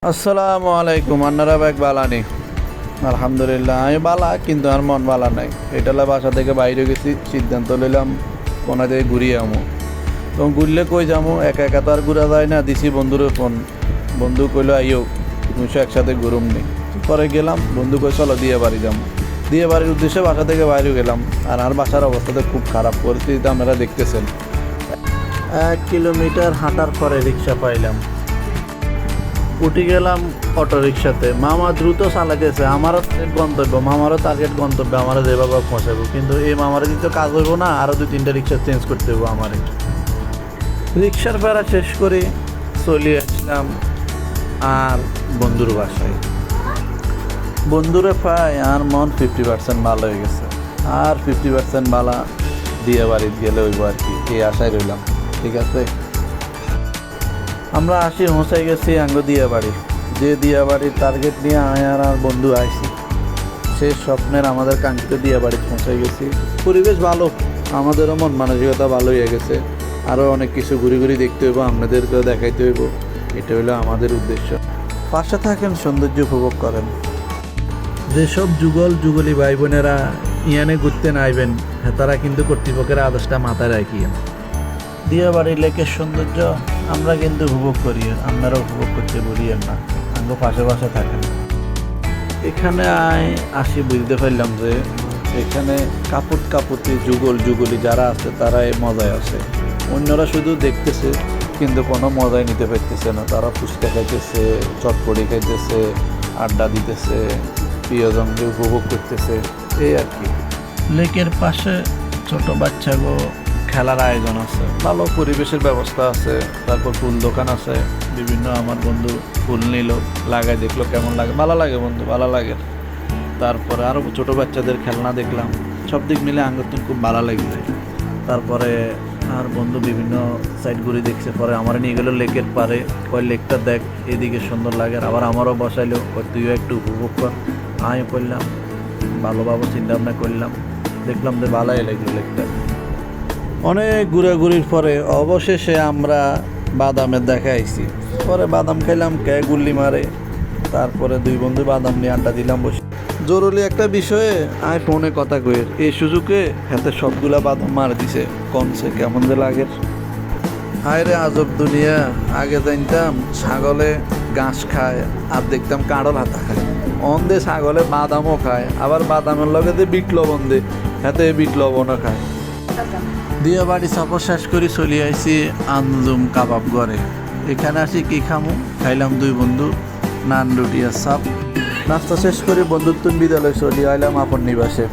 আসসালামু আলাইকুম। আন্নারা ব্যাগ বালা নেই? আলহামদুলিল্লাহ আমি বালা, কিন্তু আর মন বালা নাই। এটালা বাসা থেকে বাইরে গেছি, সিদ্ধান্ত নিলাম কোনা থেকে ঘুরিয়ে আমো। তো ঘুরলে কই যাবো, একা একা তো আর ঘুরা যায় না। দিছি বন্ধুরে ফোন, বন্ধু কইলো আইও তুমি একসাথে ঘুরুম নি। পরে গেলাম, বন্ধু কই চলো দিয়ে বাড়ি যাবো। দিয়ে বাড়ির উদ্দেশ্যে বাসা থেকে বাইরে গেলাম। আর বাসার অবস্থাটা খুব খারাপ, পরিস্থিতিতে আপনারা দেখতেছেন। 1 কিলোমিটার হাঁটার পরে রিক্সা পাইলাম, উঠে গেলাম অটো রিক্সাতে। মামা দ্রুত চালাইতেছে, আমারও গন্তব্য, মামারও টার্গেট গন্তব্য, আমারও যেভাবে পৌঁছাবো। কিন্তু এই মামার কিন্তু কাজ হইব না, আরও 2-3টা রিক্সা চেঞ্জ করতে হইব আমারে। রিক্সার ভাড়া শেষ করে চলে আসলাম আর বন্ধুর বাসায়। বন্ধুরে পাই আর মন 50% ভালো হয়ে গেছে, আর 50% ভালো দিয়ে বাড়িতে গেলে হইব আর কি, এই আশায় রইলাম। ঠিক আছে, আমরা আসি পৌঁছাই গেছি আঙ্গ দিয়া বাড়ি। যে দিয়া বাড়ির টার্গেট নিয়ে আর বন্ধু আইসি, সেই স্বপ্নের আমাদের কাঙ্ক্ষিত দিয়া বাড়ি পৌঁছাই গেছি। পরিবেশ ভালো, আমাদেরও মন মানসিকতা ভালো হয়ে গেছে। আরও অনেক কিছু ঘুরি ঘুরি দেখতে হইব, আপনাদেরকেও দেখাইতে হইব। এটা হলো আমাদের উদ্দেশ্য। পাশে থাকেন, সৌন্দর্য উপভোগ করেন। যেসব যুগলি ভাই বোনেরা ইয়ানে ঘুরতে নাইবেন, তারা কিন্তু কর্তৃপক্ষের আদেশটা মাথায় রাখিয়েন। দিয়া বাড়ির লেকের সৌন্দর্য আমরা কিন্তু উপভোগ করি, আপনারা উপভোগ করতে বলিয়েন না, আঙ্গ পাশে পাশে থাকেন। এখানে আসি বুঝতে পারলাম যে এখানে কাপুতি যুগলি যারা আছে তারা এই মজায় আছে। অন্যরা শুধু দেখতেছে, কিন্তু কোনো মজাই নিতে পারতেছে না। তারা ফুচকা খাইতেছে, চটপটি খাইতেছে, আড্ডা দিতেছে, প্রিয়জনকে উপভোগ করতেছে, এই আর কি। লেকের পাশে ছোট বাচ্চাগো খেলার আয়োজন আছে, ভালো পরিবেশের ব্যবস্থা আছে। তারপর ফুল দোকান আছে বিভিন্ন। আমার বন্ধু ফুল নিল, লাগাই দেখলো কেমন লাগে, ভালো লাগে বন্ধু, ভালো লাগে। তারপরে আরও ছোট বাচ্চাদের খেলনা দেখলাম, সব দিক মিলে আঙ্গতুন খুব ভালো লাগছে। তারপরে আর বন্ধু বিভিন্ন সাইড ঘুরে দেখছে, পরে আমার নিয়ে গেলো লেকের পারে, কয় লেকটা দেখ, এদিকে সুন্দর লাগে। আবার আমারও বসাইলো, তুইও একটু উপভোগ কর। আমি করলাম, ভালোভাবে চিন্তা ভাবনা করলাম, দেখলাম যে ভালোই লাগলো লেকটা। অনেক ঘুরাঘুরির পরে অবশেষে আমরা বাদামের দেখাইছি। পরে বাদাম খাইলাম, কে গুল্লি মারে। তারপরে দুই বন্ধু বাদাম নিয়ে আড্ডা দিলাম বসে। জরুরি একটা বিষয়ে আয় ফোনে কথা কয়ে এই সুযোগে হাতে সবগুলা বাদাম মার দিছে। কমছে কেমন যে লাগে। হায় রে আজব দুনিয়া। আগে জানতাম ছাগলে ঘাস খায় আর দেখতাম কাঁড়ল হাতা খায়। অন্ধে ছাগলে বাদামও খায়, আবার বাদামের লগে যে বিট লবণ দে, হাতে বিট লবণও খায়। দিয়ে বাড়ি সফর শেষ করে চলে আইছি আঞ্জুম কাবাব ঘরে। এখানে আসি কি খামু, খাইলাম দুই বন্ধু নান রুটি আর সাপ। নাস্তা শেষ করে বন্ধুত্ব বিদ্যালয় চলে আইলাম আপন নিবাসে।